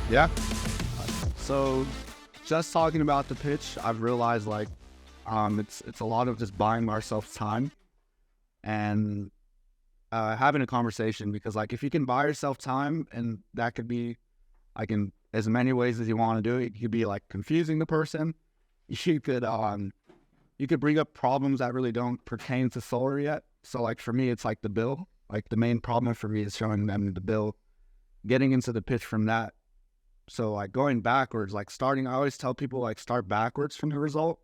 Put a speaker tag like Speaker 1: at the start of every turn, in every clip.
Speaker 1: Yeah. So just talking about the pitch, I've realized like it's a lot of just buying ourselves time and having a conversation, because like if you can buy yourself time, and that could be like in as many ways as you want to do it. It could be like confusing the person. You could bring up problems that really don't pertain to solar yet. So like for me, it's like the bill. Like the main problem for me is showing them the bill, getting into the pitch from that. So like going backwards, like starting, I always tell people like start backwards from the result,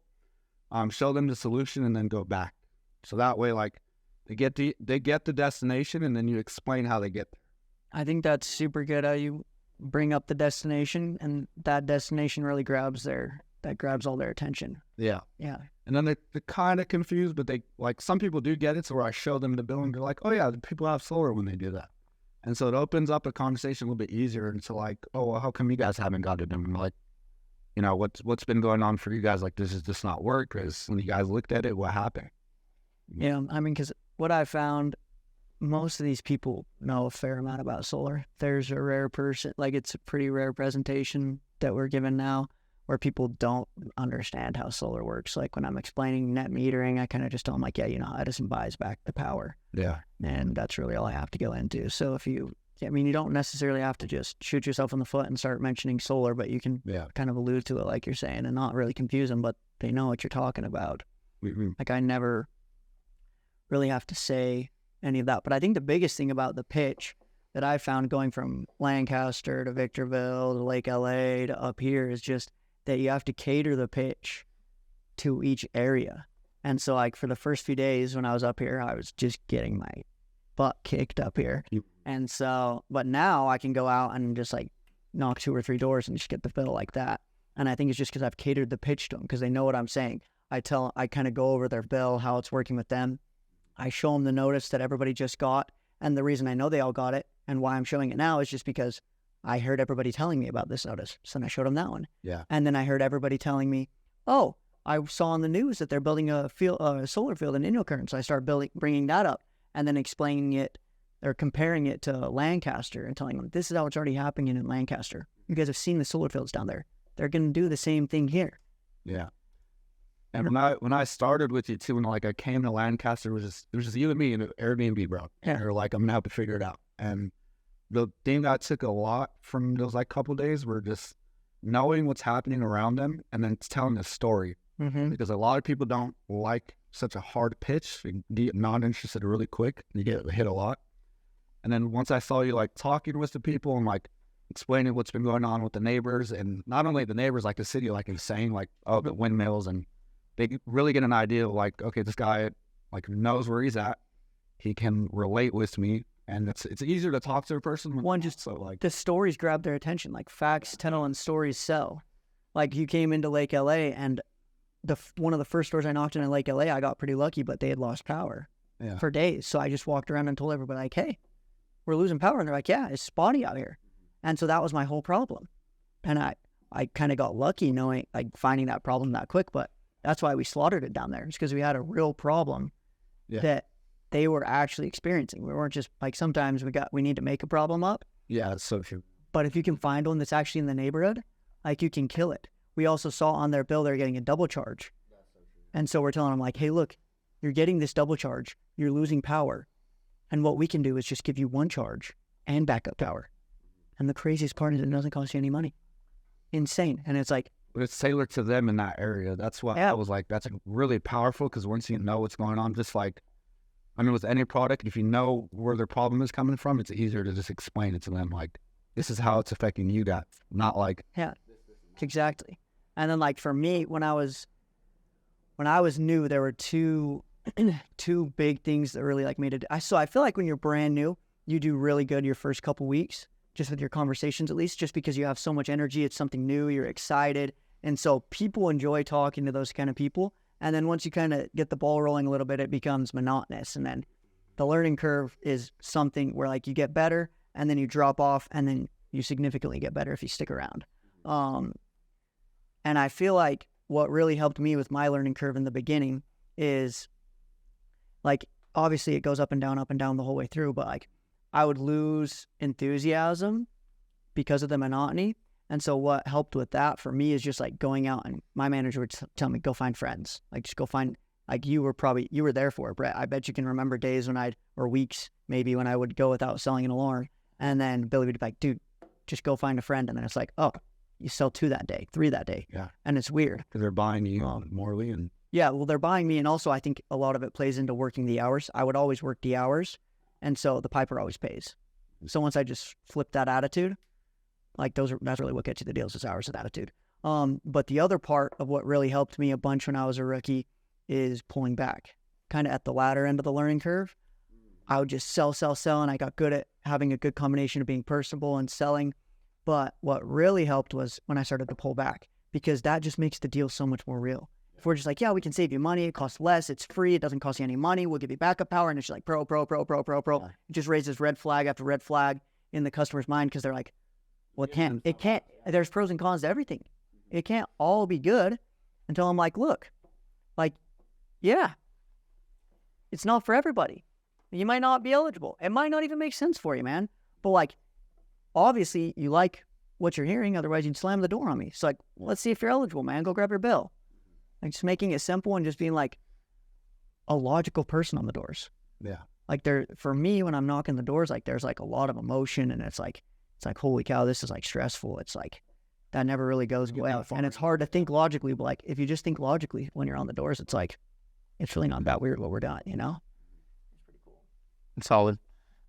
Speaker 1: show them the solution and then go back. So that way, like they get the destination and then you explain how they get there.
Speaker 2: I think that's super good how you bring up the destination, and that destination really grabs all their attention.
Speaker 1: Yeah.
Speaker 2: Yeah.
Speaker 1: And then they're kind of confused, but they like, some people do get it. So where I show them the bill and they're like, oh yeah, the people have solar when they do that. And so it opens up a conversation a little bit easier into like, oh, well, how come you guys haven't got it? And I'm like, what's been going on for you guys? Like, this is just not work. Because when you guys looked at it, what happened?
Speaker 2: Yeah. I mean, because what I found, most of these people know a fair amount about solar. There's a rare person, like it's a pretty rare presentation that we're given now where people don't understand how solar works. Like when I'm explaining net metering, I kind of just tell them like, yeah, Edison buys back the power.
Speaker 1: Yeah.
Speaker 2: And that's really all I have to go into. So you don't necessarily have to just shoot yourself in the foot and start mentioning solar, but you can kind of allude to it like you're saying and not really confuse them, but they know what you're talking about.
Speaker 1: Mm-hmm.
Speaker 2: Like I never really have to say any of that. But I think the biggest thing about the pitch that I found going from Lancaster to Victorville to Lake LA to up here is just that you have to cater the pitch to each area. And so like for the first few days when I was up here, I was just getting my butt kicked up here. And so, but now I can go out and just like knock 2 or 3 doors and just get the fill like that. And I think it's just because I've catered the pitch to them because they know what I'm saying. I kind of go over their bill, how it's working with them. I show them the notice that everybody just got. And the reason I know they all got it and why I'm showing it now is just because I heard everybody telling me about this notice. So then I showed them that one.
Speaker 1: Yeah.
Speaker 2: And then I heard everybody telling me, oh, I saw on the news that they're building a solar field in Inniskern. So I started bringing that up and then explaining it or comparing it to Lancaster and telling them this is how it's already happening in Lancaster. You guys have seen the solar fields down there. They're going to do the same thing here.
Speaker 1: Yeah. And when I started with you too, and like I came to Lancaster, it was just you and me and Airbnb, bro.
Speaker 2: Yeah.
Speaker 1: And you're like, I'm gonna help you figure it out. And the thing that took a lot from those like couple days were just knowing what's happening around them and then telling a story.
Speaker 2: Mm-hmm.
Speaker 1: Because a lot of people don't like such a hard pitch. You get not interested really quick. You get hit a lot. And then once I saw you like talking with the people and like explaining what's been going on with the neighbors, and not only the neighbors, like the city, like he's saying, like, oh, the windmills, and they really get an idea of like, okay, this guy like knows where he's at. He can relate with me, and it's easier to talk to a person.
Speaker 2: So like the stories grab their attention. Like facts tell and stories sell. Like you came into Lake LA, and one of the first stores I knocked in Lake LA, I got pretty lucky, but they had lost power for days. So I just walked around and told everybody like, hey, we're losing power, and they're like, yeah, it's spotty out here. And so that was my whole problem. And I kind of got lucky knowing like finding that problem that quick, but that's why we slaughtered it down there. It's because we had a real problem that they were actually experiencing. We weren't just like, sometimes we need to make a problem up.
Speaker 1: Yeah, that's so true.
Speaker 2: But if you can find one that's actually in the neighborhood, like you can kill it. We also saw on their bill they're getting a double charge. That's so true. And so we're telling them like, hey, look, you're getting this double charge. You're losing power. And what we can do is just give you one charge and backup power. And the craziest part is it doesn't cost you any money. Insane. And it's like,
Speaker 1: but it's tailored to them in that area. That's why I was like, that's really powerful, because once you know what's going on, just like, I mean, with any product, if you know where their problem is coming from, it's easier to just explain it to them. Like, this is how it's affecting you guys, not like.
Speaker 2: Yeah, exactly. And then like for me, when I was new, there were two big things that really like made it. So I feel like when you're brand new, you do really good your first couple weeks, just with your conversations at least, just because you have so much energy. It's something new. You're excited. And so people enjoy talking to those kind of people. And then once you kind of get the ball rolling a little bit, it becomes monotonous. And then the learning curve is something where like you get better and then you drop off and then you significantly get better if you stick around. And I feel like what really helped me with my learning curve in the beginning is like, obviously it goes up and down the whole way through, but like I would lose enthusiasm because of the monotony. And so what helped with that for me is just like going out, and my manager would tell me, go find friends. Like just go find, like you were there for it, Brett. I bet you can remember days or weeks maybe when I would go without selling an alarm. And then Billy would be like, dude, just go find a friend. And then it's like, oh, you sell 2 that day, 3 that day.
Speaker 1: Yeah.
Speaker 2: And it's weird.
Speaker 1: Because they're buying you morely. And
Speaker 2: yeah, well, they're buying me. And also I think a lot of it plays into working the hours. I would always work the hours. And so the piper always pays. So once I just flip that attitude, like that's really what gets you the deals, is hours and attitude. But the other part of what really helped me a bunch when I was a rookie is pulling back, kind of at the latter end of the learning curve. I would just sell, and I got good at having a good combination of being personable and selling. But what really helped was when I started to pull back, because that just makes the deal so much more real. If we're just like, yeah, we can save you money, it costs less, it's free, it doesn't cost you any money, we'll give you backup power, and it's just like pro. It just raises red flag after red flag in the customer's mind, because they're like, well, it can't, there's pros and cons to everything. It can't all be good, until I'm like, look, like, yeah, it's not for everybody. You might not be eligible. It might not even make sense for you, man. But like, obviously you like what you're hearing, otherwise you'd slam the door on me. So like, let's see if you're eligible, man. Go grab your bill. Like just making it simple and just being like a logical person on the doors.
Speaker 1: yeah.
Speaker 2: Like for me, when I'm knocking the doors, like there's like a lot of emotion, and it's like, holy cow, this is like stressful. It's like, that never really goes away. And it's hard to think logically, but like, if you just think logically when you're on the doors, it's like, it's really not that weird what we're doing, you know?
Speaker 3: Solid.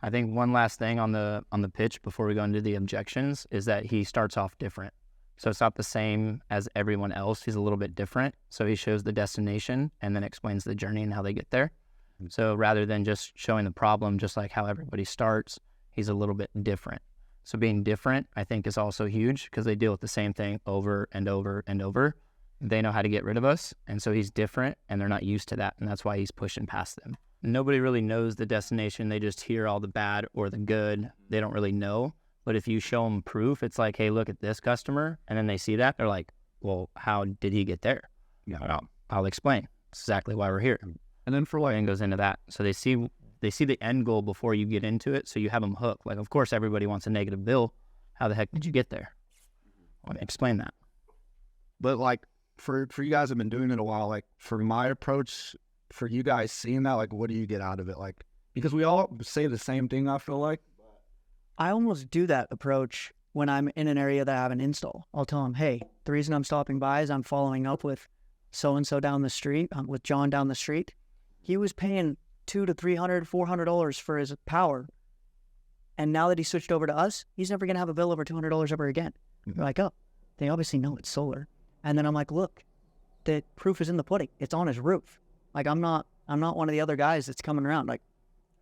Speaker 3: I think one last thing on the pitch before we go into the objections is that he starts off different. So it's not the same as everyone else. He's a little bit different. So he shows the destination and then explains the journey and how they get there. So rather than just showing the problem, just like how everybody starts, he's a little bit different. So being different, I think, is also huge, because they deal with the same thing over and over and over. They know how to get rid of us. And so he's different, and they're not used to that. And that's why he's pushing past them. Nobody really knows the destination. They just hear all the bad or the good. They don't really know. But if you show them proof, it's like, hey, look at this customer. And then they see that. They're like, well, how did he get there?
Speaker 1: Yeah.
Speaker 3: I'll explain. It's exactly why we're here.
Speaker 1: And then for like,
Speaker 3: And goes into that. So they see the end goal before you get into it. So you have them hooked. Like, of course, everybody wants a negative bill. How the heck did you get there? Well, explain that.
Speaker 1: but like for you guys have been doing it a while, like for my approach, for you guys seeing that, like, what do you get out of it? Like, because we all say the same thing, I feel like.
Speaker 2: I almost do that approach when I'm in an area that I have an install. I'll tell them, hey, the reason I'm stopping by is I'm following up with so-and-so down the street, with John down the street. He was paying $200 to $300, $400 for his power. And now that he switched over to us, he's never going to have a bill over $200 ever again.
Speaker 1: Mm-hmm.
Speaker 2: They're like, oh, they obviously know it's solar. And then I'm like, look, the proof is in the pudding. It's on his roof. Like, I'm not one of the other guys that's coming around. Like,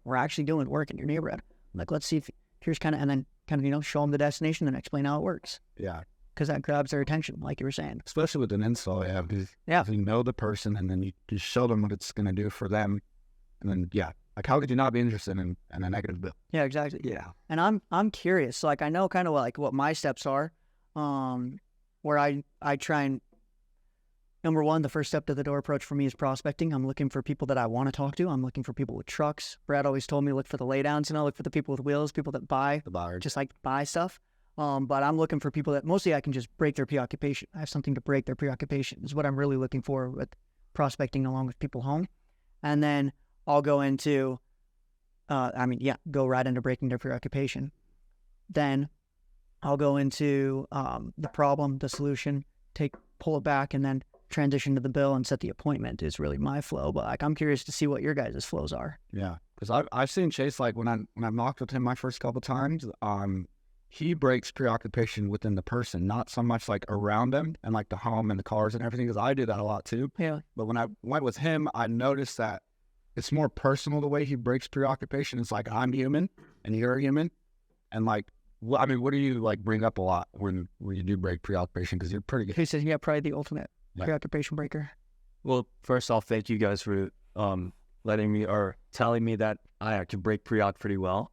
Speaker 2: we're actually doing work in your neighborhood. Like, let's see if here's kind of, and then kind of, show them the destination and explain how it works.
Speaker 1: Yeah.
Speaker 2: Because that grabs their attention, like you were saying.
Speaker 1: Especially with an install, yeah. Because
Speaker 2: Yeah.
Speaker 1: you know the person, and then you just show them what it's going to do for them. And then, yeah. Like, how could you not be interested in a negative bill?
Speaker 2: Yeah, exactly.
Speaker 1: Yeah.
Speaker 2: And I'm curious. So, like, I know kind of like what my steps are, where I try and, number one, the first step to the door approach for me is prospecting. I'm looking for people that I want to talk to. I'm looking for people with trucks. Brad always told me look for the laydowns, look for the people with wheels, people that buy,
Speaker 1: The buyer.
Speaker 2: just like buy stuff. But I'm looking for people that mostly I can just break their preoccupation. I have something to break their preoccupation is what I'm really looking for with prospecting along with people home. And then I'll go into, go right into breaking their preoccupation. Then I'll go into the problem, the solution, pull it back, and then transition to the bill and set the appointment is really my flow. But like, I'm curious to see what your guys' flows are.
Speaker 1: Yeah. Because I've seen Chase, like, when I knocked with him my first couple times, he breaks preoccupation within the person, not so much like around them and like the home and the cars and everything, because I do that a lot too.
Speaker 2: Yeah.
Speaker 1: But when I went with him, I noticed that it's more personal the way he breaks preoccupation. It's like, I'm human and you're human. And like, what do you like bring up a lot when you do break preoccupation? Because you're pretty good.
Speaker 2: He says, yeah, probably the ultimate preoccupation breaker.
Speaker 4: Well, first off, thank you guys for letting me or telling me that I actually break preoc pretty well.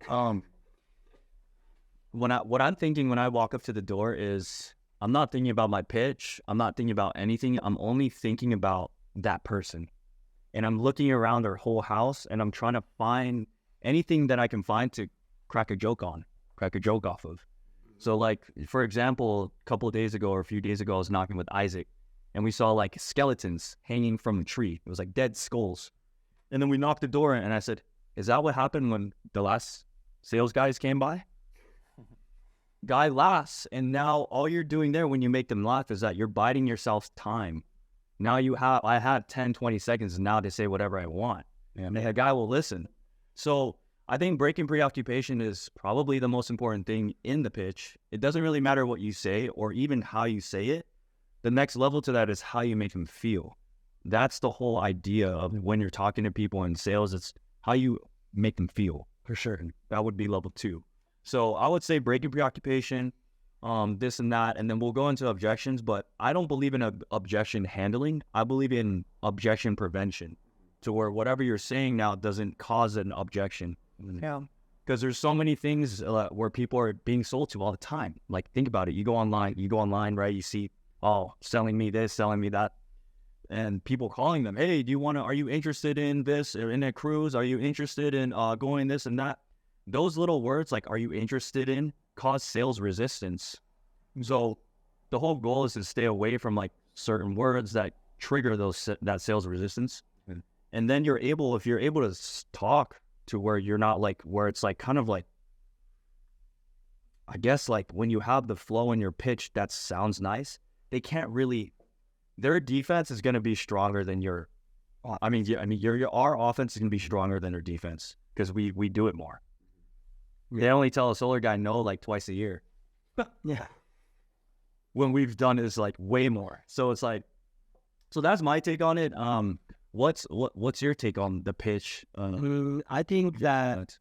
Speaker 4: What I'm thinking when I walk up to the door is I'm not thinking about my pitch. I'm not thinking about anything. I'm only thinking about that person. And I'm looking around their whole house and I'm trying to find anything that I can find to crack a joke off of. So like, for example, a couple of days ago or a few days ago, I was knocking with Isaac and we saw like skeletons hanging from a tree. It was like dead skulls. And then we knocked the door and I said, is that what happened when the last sales guys came by? Guy laughs, and now all you're doing there when you make them laugh is that you're biding yourself time. Now I had 10, 20 seconds now to say whatever I want. And a guy will listen. So I think breaking preoccupation is probably the most important thing in the pitch. It doesn't really matter what you say or even how you say it. The next level to that is how you make them feel. That's the whole idea of when you're talking to people in sales. It's how you make them feel.
Speaker 1: For sure.
Speaker 4: That would be level 2. So I would say breaking preoccupation, this and that, and then we'll go into objections. But I don't believe in objection handling. I believe in objection prevention, to where whatever you're saying now doesn't cause an objection.
Speaker 2: Yeah.
Speaker 4: Because there's so many things where people are being sold to all the time. Like, think about it. You go online, right? You see, oh, selling me this, selling me that. And people calling them, hey, are you interested in this or in a cruise? Are you interested in going this and that? Those little words, like, are you interested in, cause sales resistance. So the whole goal is to stay away from like certain words that trigger that sales resistance. And then if you're able to talk to where you're not like, where it's like kind of like, I guess like when you have the flow in your pitch that sounds nice, they can't really, their defense is going to be stronger than your our offense is going to be stronger than their defense because we do it more. They only tell a solar guy no like twice a year.
Speaker 2: Yeah.
Speaker 4: When we've done is like way more. So it's like, so that's my take on it. What's your take on the pitch?
Speaker 5: I think that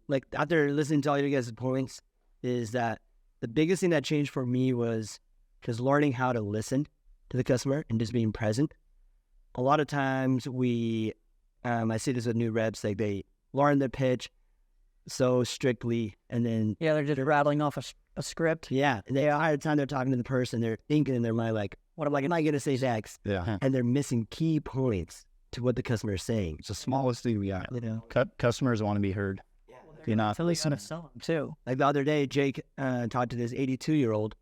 Speaker 5: like after listening to all you guys' points, is that the biggest thing that changed for me was just learning how to listen to the customer and just being present. A lot of times I see this with new reps, like they learn the pitch so strictly, and then
Speaker 2: they're just rattling off a script.
Speaker 5: And the entire time they're talking to the person, they're thinking in their mind like, what am I going to say next?
Speaker 1: Yeah.
Speaker 5: And they're missing key points to what the customer is saying.
Speaker 1: It's the smallest thing we got.
Speaker 5: You know,
Speaker 3: Customers want to be heard.
Speaker 2: At least gonna sell them too.
Speaker 5: like the other day, Jake talked to this 82-year-old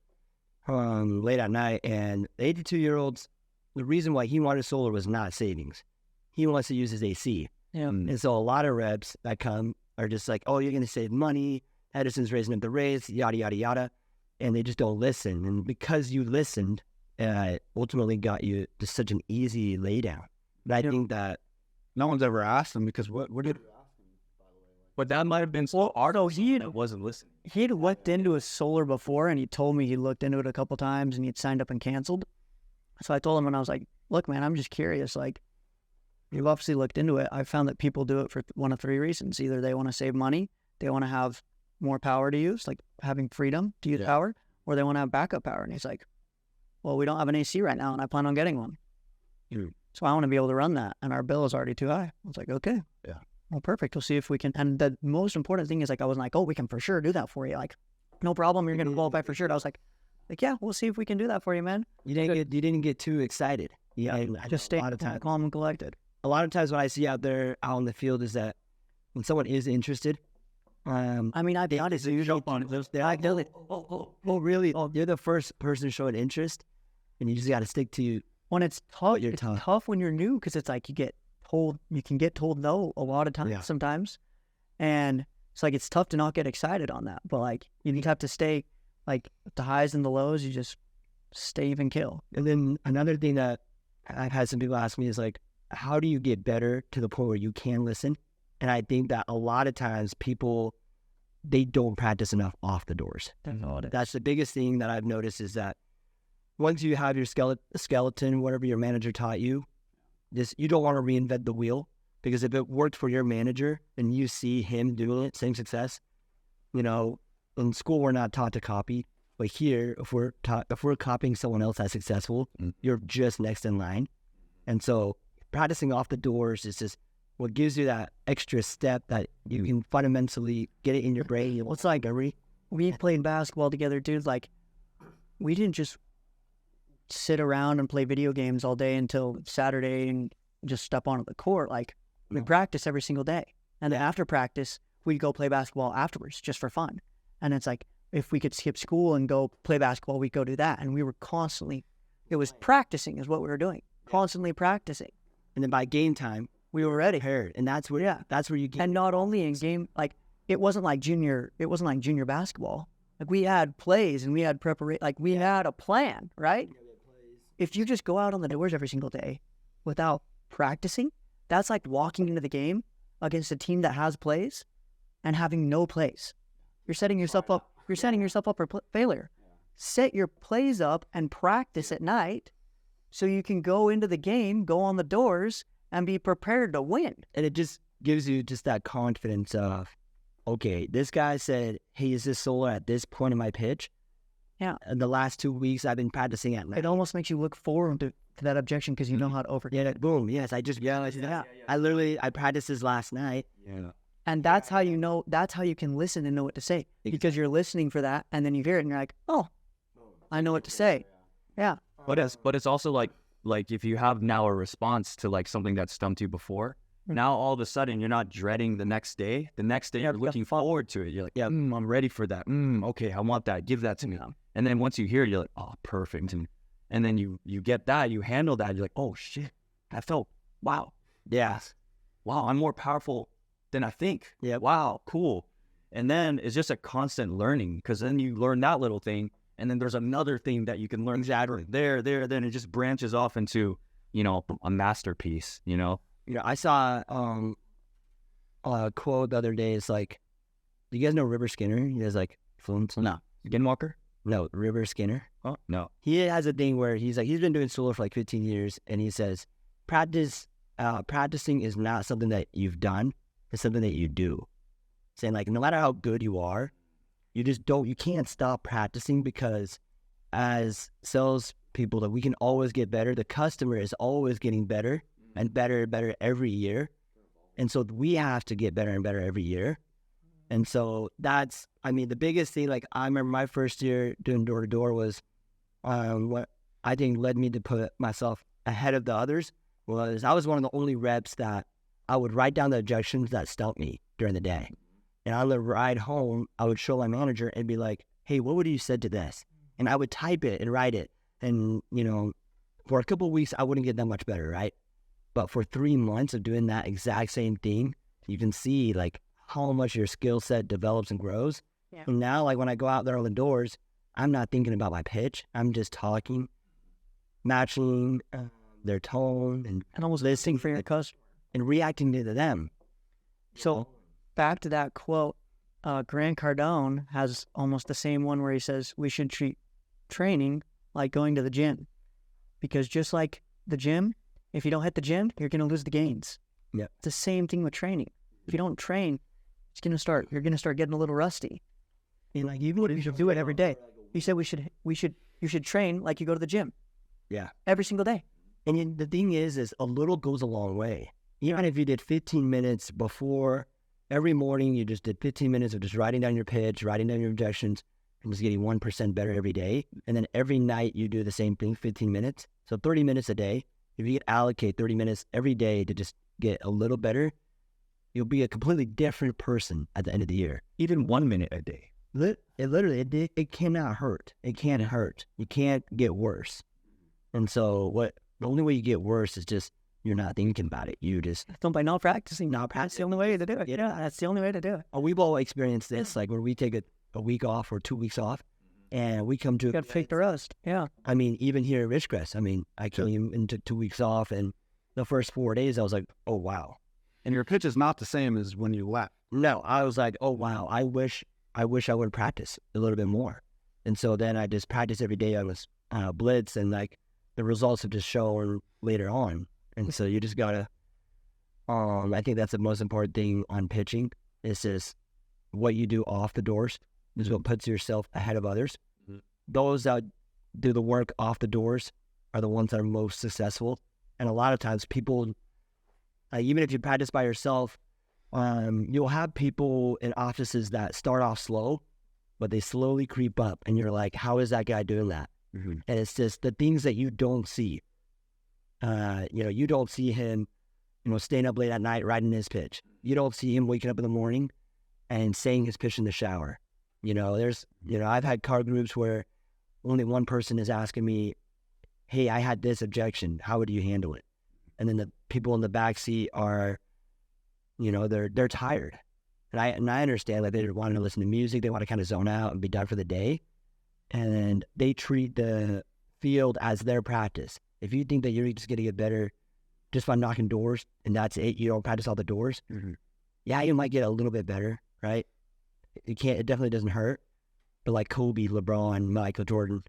Speaker 5: late at night, and the 82-year-old's, the reason why he wanted solar was not savings. He wants to use his AC.
Speaker 2: Yeah.
Speaker 5: And so a lot of reps that come are just like, oh, you're going to save money. Edison's raising up the rates, yada, yada, yada. And they just don't listen. And because you listened, ultimately got you just such an easy laydown. And I think that
Speaker 1: No one's ever asked them because what did you ask them, by the way?
Speaker 4: But that might have been so that wasn't listening.
Speaker 2: He'd looked into his solar before, and he told me he looked into it a couple times, and he'd signed up and canceled. So I told him, and I was like, look, man, I'm just curious. Like, you've obviously looked into it. I found that people do it for one of 3 reasons. Either they want to save money, they want to have more power to use, like having freedom to use power, or they want to have backup power. And he's like, well, we don't have an AC right now, and I plan on getting one. So I want to be able to run that, and our bill is already too high. I was like, okay.
Speaker 1: Yeah.
Speaker 2: Well, perfect. We'll see if we can. And the most important thing is, like, I wasn't like, oh, we can for sure do that for you. Like, no problem. You're going to qualify for sure. I was like, yeah, we'll see if we can do that for you, man.
Speaker 5: you didn't get too excited.
Speaker 2: I just stay calm and collected.
Speaker 5: A lot of times what I see out in the field is that when someone is interested,
Speaker 2: I mean, I'd be honest.
Speaker 5: they usually they're like, oh, really? Oh, you're the first person showing interest, and you just got to stick to
Speaker 2: When it's tough,
Speaker 5: you're
Speaker 2: it's
Speaker 5: tough.
Speaker 2: tough when you're new because it's like you can get told no a lot of times sometimes. And it's like, it's tough to not get excited on that. But like, you just have to stay like the highs and the lows, you just stay even kill.
Speaker 5: And then another thing that I've had some people ask me is like, how do you get better to the point where you can listen? And I think that a lot of times people, they don't practice enough off the doors. That's the biggest thing that I've noticed is that once you have your skeleton, whatever your manager taught you, you don't want to reinvent the wheel, because if it worked for your manager and you see him doing it, same success, in school we're not taught to copy, but here if we're copying someone else that's successful, you're just next in line. And so practicing off the doors is just what gives you that extra step that you can fundamentally get it in your brain.
Speaker 2: It's like we played basketball together, dude. Like, we didn't just sit around and play video games all day until Saturday and just step onto the court. Like, we practice every single day. And then after practice, we'd go play basketball afterwards just for fun. And it's like, if we could skip school and go play basketball, we'd go do that. And we were constantly, it was practicing is what we were doing, constantly practicing.
Speaker 5: And then by game time,
Speaker 2: We were ready.
Speaker 5: prepared. And that's where you get.
Speaker 2: And not only in game, like it wasn't like junior basketball. Like we had plays and we had preparation, like we had a plan, right? If you just go out on the doors every single day without practicing, that's like walking into the game against a team that has plays and having no plays. You're setting yourself up. You're setting yourself up for failure. Set your plays up and practice at night, so you can go into the game, go on the doors, and be prepared to win.
Speaker 5: And it just gives you just that confidence of, okay, this guy said, hey, is this solar at this point in my pitch?
Speaker 2: Yeah.
Speaker 5: And the last 2 weeks I've been practicing at night.
Speaker 2: It almost makes you look forward to that objection because you know how to overcome.
Speaker 5: Yeah, boom. Yes, I just realized that. I practiced this last night.
Speaker 1: Yeah.
Speaker 2: And that's how you know, that's how you can listen and know what to say. Because you're listening for that and then you hear it and you're like, oh, I know what to say. Yeah.
Speaker 4: But it's also like if you have now a response to like something that stumped you before, now all of a sudden you're not dreading the next day. The next day you're looking forward to it. You're like, I'm ready for that. Okay, I want that. Give that to me. And then once you hear it, you're like, oh, perfect. And then you get that, you handle that. You're like, oh shit, that felt wow.
Speaker 5: Yes.
Speaker 4: Wow, I'm more powerful than I think.
Speaker 5: Yeah.
Speaker 4: Wow, cool. And then it's just a constant learning, because then you learn that little thing, and then there's another thing that you can learn there. Then it just branches off into, a masterpiece,
Speaker 5: I saw a quote the other day. It's like, do you guys know River Skinner? He has like fluent.
Speaker 4: No. Skinwalker?
Speaker 5: No, River Skinner.
Speaker 4: Oh, no.
Speaker 5: He has a thing where he's been doing solo for like 15 years, and he says, practicing is not something that you've done, it's something that you do. Saying like, no matter how good you are, you can't stop practicing, because as sales people, that we can always get better. The customer is always getting better and better and better every year. And so we have to get better and better every year. And so that's, the biggest thing, like I remember my first year doing door-to-door was what I think led me to put myself ahead of the others was I was one of the only reps that I would write down the objections that stumped me during the day. And on the ride home, I would show my manager and be like, hey, what would you said to this? And I would type it and write it. And, for a couple of weeks, I wouldn't get that much better, right? But for 3 months of doing that exact same thing, you can see like how much your skill set develops and grows. Yeah. And now, like when I go out there on the doors, I'm not thinking about my pitch. I'm just talking, matching their tone, and
Speaker 2: almost listening for your customer
Speaker 5: and reacting to them.
Speaker 2: So back to that quote, Grant Cardone has almost the same one where he says we should treat training like going to the gym, because just like the gym, if you don't hit the gym, you're going to lose the gains.
Speaker 5: Yeah,
Speaker 2: it's the same thing with training. If you don't train, you're going to start getting a little rusty. And like even if you should do it every day, he said you should train like you go to the gym.
Speaker 5: Yeah,
Speaker 2: every single day.
Speaker 5: And the thing is a little goes a long way. Even if you did 15 minutes before, every morning you just did 15 minutes of just writing down your pitch, writing down your objections, and just getting 1% better every day. And then every night you do the same thing, 15 minutes. So 30 minutes a day. If you could allocate 30 minutes every day to just get a little better, you'll be a completely different person at the end of the year.
Speaker 4: Even 1 minute a day.
Speaker 5: It cannot hurt. It can't hurt. You can't get worse. And so the only way you get worse is just you're not thinking about it. You just
Speaker 2: by not practicing. That's the only way to do it. Yeah, that's the only way to do it.
Speaker 5: We've all experienced this, like where we take a week off or 2 weeks off, and we come to.
Speaker 2: You got to fake the rest. Yeah.
Speaker 5: Even here at Ridgecrest, I came and took 2 weeks off, and the first 4 days I was like, oh wow.
Speaker 1: And your pitch is not the same as when you left.
Speaker 5: No, I was like, oh wow. I wish I would practice a little bit more. And so then I just practiced every day. I was blitz, and like the results have just shown later on. And so you just gotta, I think that's the most important thing on pitching. Is just what you do off the doors is what puts yourself ahead of others. Mm-hmm. Those that do the work off the doors are the ones that are most successful. And a lot of times people, even if you practice by yourself, you'll have people in offices that start off slow, but they slowly creep up. And you're like, how is that guy doing that? Mm-hmm. And it's just the things that you don't see. You don't see him, staying up late at night writing his pitch. You don't see him waking up in the morning and saying his pitch in the shower. I've had car groups where only one person is asking me, hey, I had this objection. How would you handle it? And then the people in the back seat are, they're tired. And I understand that they want to listen to music. They want to kind of zone out and be done for the day. And they treat the field as their practice. If you think that you're just going to get better just by knocking doors and that's it, you don't practice all the doors. Mm-hmm. Yeah, you might get a little bit better, right? It definitely doesn't hurt. But like Kobe, LeBron, Michael Jordan,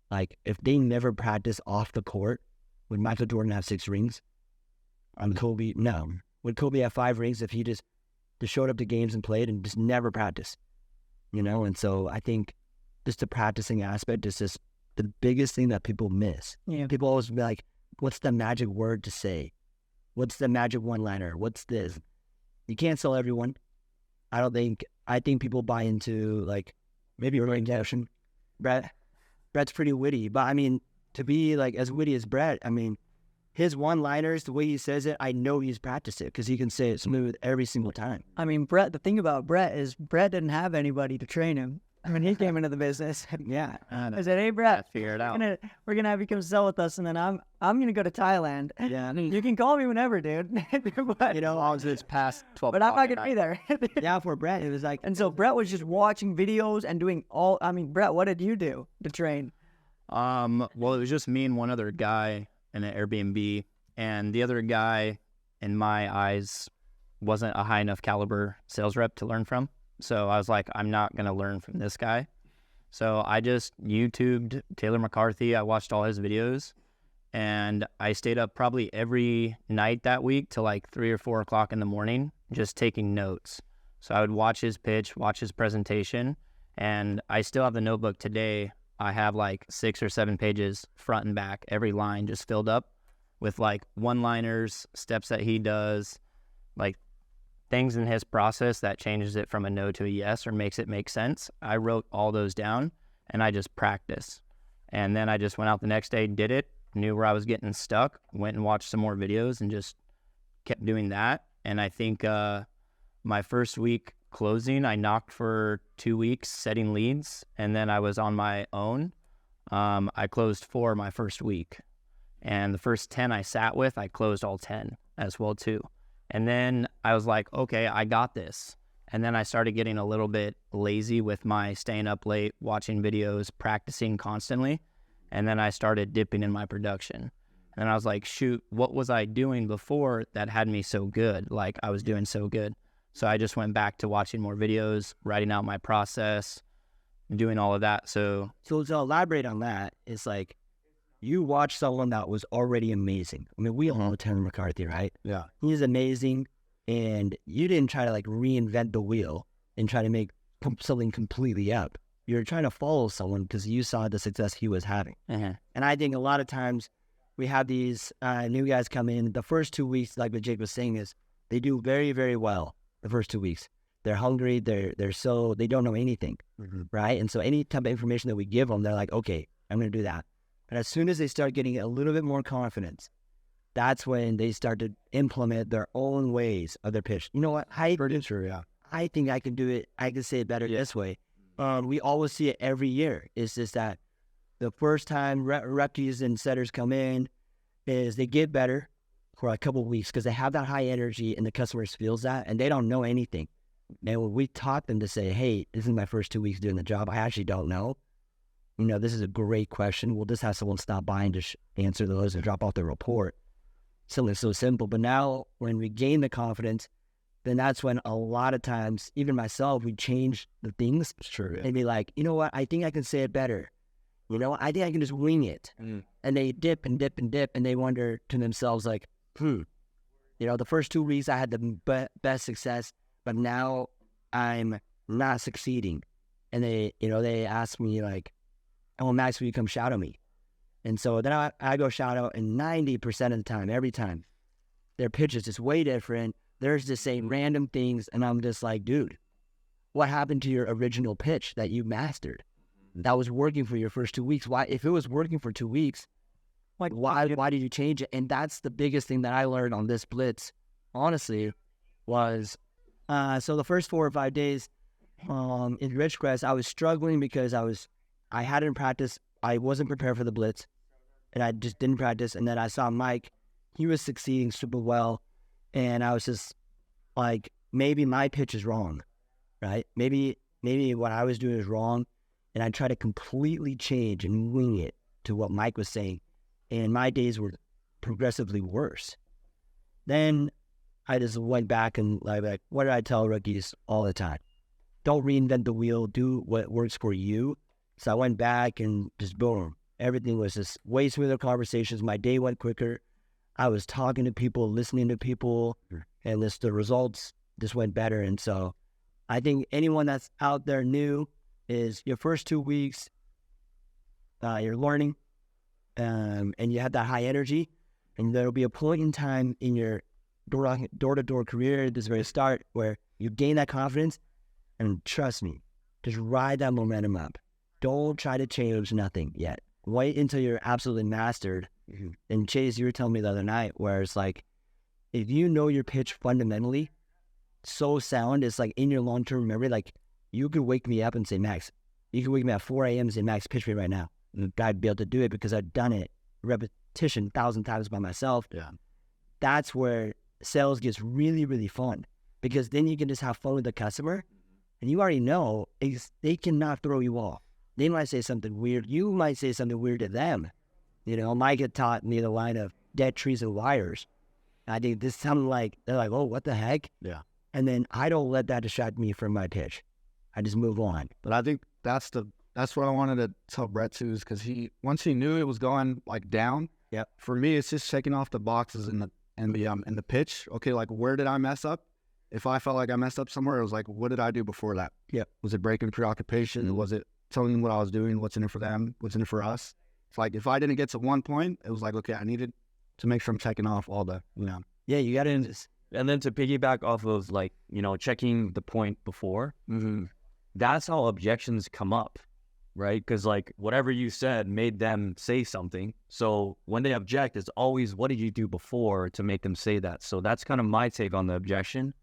Speaker 5: like if they never practice off the court, would Michael Jordan have 6 rings? Kobe, no. Would Kobe have 5 rings if he just showed up to games and played and just never practiced? And so I think just the practicing aspect is just the biggest thing that people miss.
Speaker 2: Yeah.
Speaker 5: People always be like, what's the magic word to say? What's the magic one-liner? What's this? You can't sell everyone. I think people buy into like maybe a redemption. Brett's pretty witty, but I mean, to be like as witty as Brett, I mean, his one-liners, the way he says it, I know he's practiced it because he can say it smooth every single time.
Speaker 2: I mean, Brett, the thing about Brett is Brett didn't have anybody to train him. I mean, he came into the business.
Speaker 5: Yeah.
Speaker 2: I said, hey, Brett,
Speaker 3: figure it out.
Speaker 2: we're going to have you come sell with us, and then I'm going to go to Thailand.
Speaker 5: Yeah.
Speaker 2: You can call me whenever, dude. But,
Speaker 3: I was this past 12
Speaker 2: but I'm not going to be there.
Speaker 5: Yeah, for Brett, it was like...
Speaker 2: And so Brett was just watching videos and doing Brett, what did you do to train?
Speaker 3: Well, it was just me and one other guy in an Airbnb, and the other guy, in my eyes, wasn't a high enough caliber sales rep to learn from. So I was like, I'm not going to learn from this guy. So I just YouTubed Taylor McCarthy. I watched all his videos, and I stayed up probably every night that week till like 3 or 4 o'clock in the morning, just taking notes. So I would watch his pitch, watch his presentation, and I still have the notebook today. I have like 6 or 7 pages front and back, every line just filled up with like one-liners, steps that he does, like things in his process that changes it from a no to a yes or makes it make sense. I wrote all those down and I just practiced. And then I just went out the next day, did it, knew where I was getting stuck, went and watched some more videos and just kept doing that. And I think my first week closing, I knocked for 2 weeks setting leads, and then I was on my own. I closed 4 my first week. And the first 10 I sat with, I closed all 10 as well too. And then I was like, okay, I got this. And then I started getting a little bit lazy with my staying up late, watching videos, practicing constantly. And then I started dipping in my production. And I was like, shoot, what was I doing before that had me so good? Like I was doing so good. So I just went back to watching more videos, writing out my process, doing all of that. So
Speaker 5: to elaborate on that, it's like you watch someone that was already amazing. I mean, we all know Taylor McCarthy, right?
Speaker 1: Yeah.
Speaker 5: He's amazing. And you didn't try to like reinvent the wheel and try to make something completely up. You're trying to follow someone because you saw the success he was having.
Speaker 3: uh-huh.
Speaker 5: And I think a lot of times we have these new guys come in. The first 2 weeks, like what Jake was saying, is they do very, very well the first 2 weeks. They're hungry. They don't know anything, right? And so any type of information that we give them, they're like, okay, I'm going to do that. But as soon as they start getting a little bit more confidence, that's when they start to implement their own ways of their pitch. You know what?
Speaker 1: Pretty true, yeah.
Speaker 5: I think I can do it. I can say it better this way. We always see it every year. It's just that the first time repties and setters come in is they get better for a couple of weeks because they have that high energy and the customers feels that and they don't know anything. And when we taught them to say, hey, this is my first 2 weeks doing the job, I actually don't know. This is a great question. We'll just have someone stop by and just answer those and drop off the report. Something so simple. But now when we gain the confidence, then that's when a lot of times, even myself, we change the things.
Speaker 1: Sure. Yeah.
Speaker 5: And be like, you know what? I think I can say it better. I think I can just wing it. And they dip and dip and dip. And they wonder to themselves like, the first 2 weeks I had the best success, but now I'm not succeeding. And they ask me like, oh, Max, will you come shadow me? And so then I go shadow, and 90% of the time, every time, their pitch is just way different. They're just saying random things, and I'm just like, dude, what happened to your original pitch that you mastered? That was working for your first 2 weeks. Why, if it was working for 2 weeks, like why did you change it? And that's the biggest thing that I learned on this blitz, honestly, was so the first 4 or 5 days, in Ridgecrest, I was struggling because I hadn't practiced. I wasn't prepared for the blitz, and I just didn't practice. And then I saw Mike; he was succeeding super well, and I was just like, maybe my pitch is wrong, right? Maybe what I was doing is wrong, and I tried to completely change and wing it to what Mike was saying, and my days were progressively worse. Then I just went back and like, what did I tell rookies all the time? Don't reinvent the wheel. Do what works for you. So I went back and just boom. Everything was just way smoother conversations. My day went quicker. I was talking to people, listening to people, and the results just went better. And so I think anyone that's out there new is your first 2 weeks, you're learning, and you have that high energy. And there'll be a point in time in your door-to-door career at this very start where you gain that confidence, and trust me, just ride that momentum up. Don't try to change nothing yet. Wait until you're absolutely mastered. And Chase, you were telling me the other night where it's like, if you know your pitch fundamentally so sound, it's like in your long-term memory, like you could wake me up and say, Max, you could wake me up at 4 a.m. and say, Max, pitch me right now. And I'd be able to do it because I've done it repetition 1,000 times by myself.
Speaker 1: Yeah.
Speaker 5: That's where sales gets really, really fun, because then you can just have fun with the customer, and you already know they cannot throw you off. They might say something weird. You might say something weird to them. You know, Mike had taught me the line of dead trees and wires. I think this sounded like, they're like, oh, what the heck?
Speaker 1: Yeah.
Speaker 5: And then I don't let that distract me from my pitch. I just move on.
Speaker 1: But I think that's what I wanted to tell Brett too, is because once he knew it was going like down.
Speaker 5: Yep.
Speaker 1: For me, it's just checking off the boxes in the pitch. Okay, like where did I mess up? If I felt like I messed up somewhere, it was like, what did I do before that?
Speaker 5: Yep.
Speaker 1: Was it breaking preoccupation? Was it telling them what I was doing? What's in it for them? What's in it for us? It's like if I didn't get to one point, it was like, okay, I needed to make sure I'm checking off all the,
Speaker 5: Yeah, you got to just.
Speaker 4: And then to piggyback off of like, checking the point before, that's how objections come up, right? Because like whatever you said made them say something. So when they object, it's always, what did you do before to make them say that? So that's kind of my take on the objection.